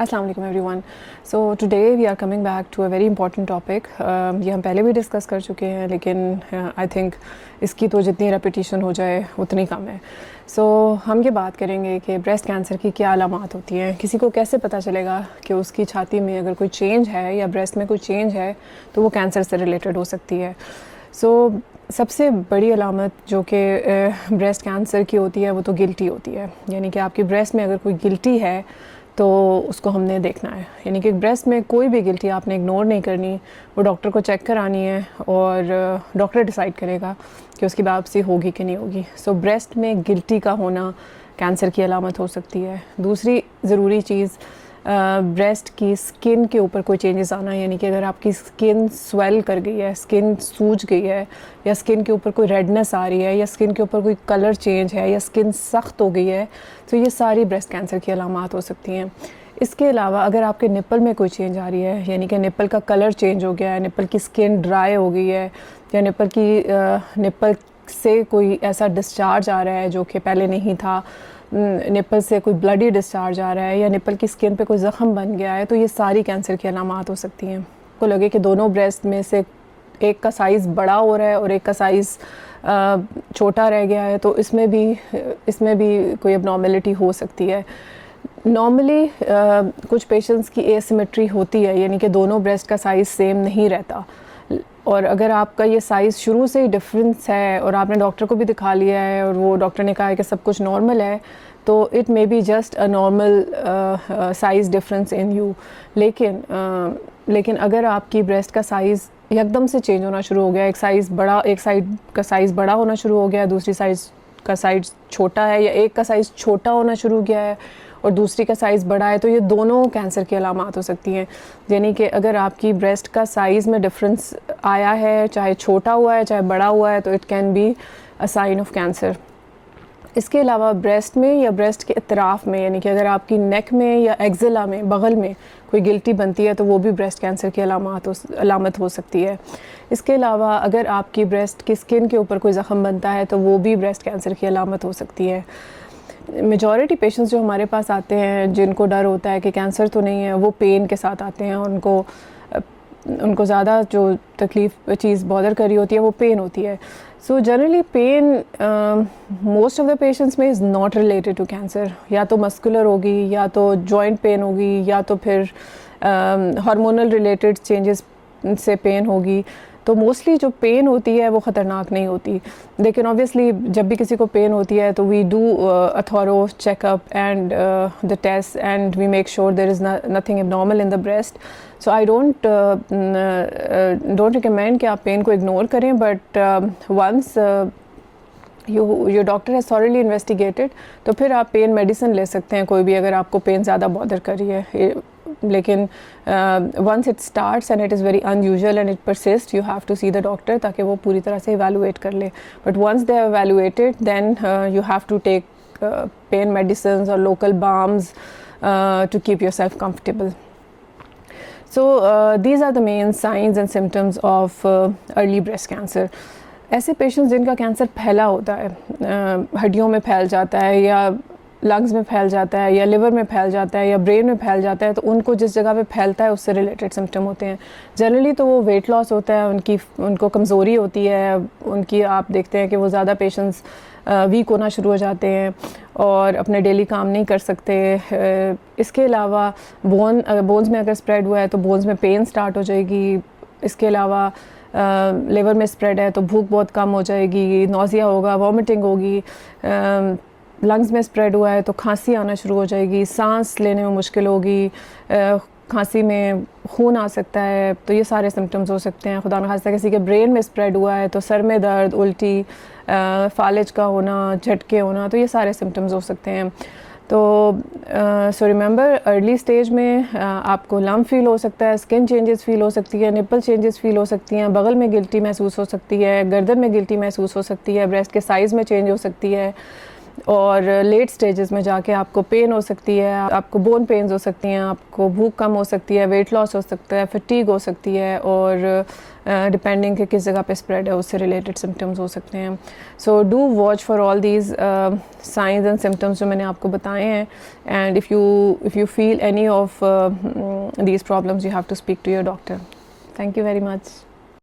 अस्सलाम वालेकुम everyone. So today we are coming back to a very important topic. ये हम पहले भी डिस्कस कर चुके हैं, लेकिन आई थिंक इसकी तो जितनी रेपिटिशन हो जाए उतनी कम है। सो हम ये बात करेंगे कि ब्रेस्ट कैंसर की क्या अलामात होती हैं, किसी को कैसे पता चलेगा कि उसकी छाती में अगर कोई चेंज है या ब्रेस्ट में कोई चेंज है तो वो कैंसर से रिलेटेड हो सकती है। सबसे बड़ी अलामत जो कि ब्रेस्ट कैंसर की होती है वो तो गिल्टी होती है, यानी कि आपकी ब्रेस्ट में अगर कोई गिल्टी है तो उसको हमने देखना है। यानी कि ब्रेस्ट में कोई भी गिल्टी आपने इग्नोर नहीं करनी, वो डॉक्टर को चेक करानी है और डॉक्टर डिसाइड करेगा कि उसकी बायोप्सी होगी कि नहीं होगी। ब्रेस्ट में गिल्टी का होना कैंसर की अलामत हो सकती है। दूसरी ज़रूरी चीज़, ब्रेस्ट की स्किन के ऊपर कोई चेंजेस आना, यानी कि अगर आपकी स्किन स्वेल कर गई है, स्किन सूज गई है, या स्किन के ऊपर कोई रेडनेस आ रही है, या स्किन के ऊपर कोई कलर चेंज है, या स्किन सख्त हो गई है, तो ये सारी ब्रेस्ट कैंसर की अलामात हो सकती हैं। इसके अलावा अगर आपके निप्पल में कोई चेंज आ रही है, यानी कि निप्पल का कलर चेंज हो गया है, निप्पल की स्किन ड्राई हो गई है, या निप्पल से कोई ऐसा डिस्चार्ज आ रहा है जो कि पहले नहीं था, निप्पल से कोई ब्लडी डिस्चार्ज आ रहा है, या निप्पल की स्किन पे कोई ज़ख़म बन गया है, तो ये सारी कैंसर की अलामात हो सकती हैं। को लगे कि दोनों ब्रेस्ट में से एक का साइज़ बड़ा हो रहा है और एक का साइज़ छोटा रह गया है, तो इसमें भी कोई एबनॉर्मेलिटी हो सकती है। नॉर्मली कुछ पेशेंट्स की एसिमेट्री होती है, यानी कि दोनों ब्रेस्ट का साइज़ सेम नहीं रहता, और अगर आपका ये साइज़ शुरू से ही डिफरेंस है और आपने डॉक्टर को भी दिखा लिया है और वो डॉक्टर ने कहा है कि सब कुछ नॉर्मल है, तो it may be just a normal size difference in you. लेकिन अगर आपकी ब्रेस्ट का साइज़ एकदम से चेंज होना शुरू हो गया, एक साइड का साइज़ बड़ा होना शुरू हो गया, दूसरी साइज़ का साइज़ छोटा है, या एक का साइज़ छोटा होना शुरू हो गया है और दूसरी का साइज़ बड़ा है, तो ये दोनों कैंसर की अलामात हो सकती हैं। यानी कि अगर आपकी ब्रेस्ट का साइज़ में डिफरेंस आया है, चाहे छोटा हुआ है चाहे बड़ा हुआ है, तो it can be a sign of cancer. इसके अलावा ब्रेस्ट में या ब्रेस्ट के अतराफ़ में, यानी कि अगर आपकी नेक में या एक्जिला में, बगल में कोई गिल्टी बनती है, तो वो भी ब्रेस्ट कैंसर की अलामत हो सकती है। इसके अलावा अगर आपकी ब्रेस्ट की स्किन के ऊपर कोई ज़ख़म बनता है, तो वो भी ब्रेस्ट कैंसर की अलामत हो सकती है। मेजॉरिटी पेशेंट्स जो हमारे पास आते हैं जिनको डर होता है कि कैंसर तो नहीं है, वो पेन के साथ आते हैं। उनको ज़्यादा जो तकलीफ़ चीज़ बॉदर कर रही होती है वो पेन होती है। So generally pain most of the patients में is not related to cancer. या तो मस्कुलर होगी, या तो जॉइंट पेन होगी, या तो फिर हार्मोनल रिलेटेड चेंजेस से पेन होगी। तो मोस्टली जो पेन होती है वो ख़तरनाक नहीं होती, लेकिन ऑब्वियसली जब भी किसी को पेन होती है तो we do a thorough checkup and the test and we make sure there is nothing abnormal in the breast. So I don't recommend कि आप पेन को इग्नोर करें, but once your doctor has thoroughly investigated, तो फिर आप pen medicine ले सकते हैं कोई भी, अगर आपको पेन ज़्यादा बॉदर कर रही है। लेकिन once it starts and it is very unusual and it persist, you have to see the doctor ताकि वो पूरी तरह से इवैल्यूएट कर ले। But once they have evaluated then you have to take pain medicine और local balms to keep yourself comfortable. So these are the main signs and symptoms of early breast cancer. ऐसे patients जिनका cancer फैला होता है, हड्डियों में फैल जाता है, या लंग्स में फैल जाता है, या लिवर में फैल जाता है, या ब्रेन में फैल जाता है, तो उनको जिस जगह पे फैलता है उससे रिलेटेड सिम्टम होते हैं। जनरली तो वो वेट लॉस होता है, उनको कमज़ोरी होती है, उनकी आप देखते हैं कि वो ज़्यादा पेशेंट्स वीक होना शुरू हो जाते हैं और अपने डेली काम नहीं कर सकते। इसके अलावा बोन्स में अगर स्प्रेड हुआ है तो बोन्स में पेन स्टार्ट हो जाएगी। इसके अलावा लिवर में स्प्रेड है तो भूख बहुत कम हो जाएगी, नौजिया होगा, वॉमिटिंग होगी। लंग्स में स्प्रेड हुआ है तो खांसी आना शुरू हो जाएगी, सांस लेने में मुश्किल होगी, खांसी में खून आ सकता है। तो ये सारे सिम्टम्स हो सकते हैं। खुदा न खास्ता किसी के ब्रेन में स्प्रेड हुआ है तो सर में दर्द, उल्टी, फालिज का होना, झटके होना, तो ये सारे सिम्टम्स हो सकते हैं। तो सो रिमेंबर, अर्ली स्टेज में आपको लम्प फील हो सकता है, स्किन चेंजेस फील हो सकती है, निप्पल चेंजेस फील हो सकती हैं, बगल में गिल्टी महसूस हो सकती है, गर्दन में गिल्टी महसूस हो सकती है, ब्रेस्ट के साइज़ में चेंज हो सकती है, और लेट स्टेजेस में जाके आपको पेन हो सकती है, आपको बोन पेन्स हो सकती हैं, आपको भूख कम हो सकती है, वेट लॉस हो सकता है, फटीग हो सकती है, और डिपेंडिंग कि किस जगह पे स्प्रेड है उससे रिलेटेड सिम्टम्स हो सकते हैं. So do watch for all these signs and symptoms जो मैंने आपको बताए हैं. And if you feel any of these problems, you have to speak to your doctor. Thank you very much.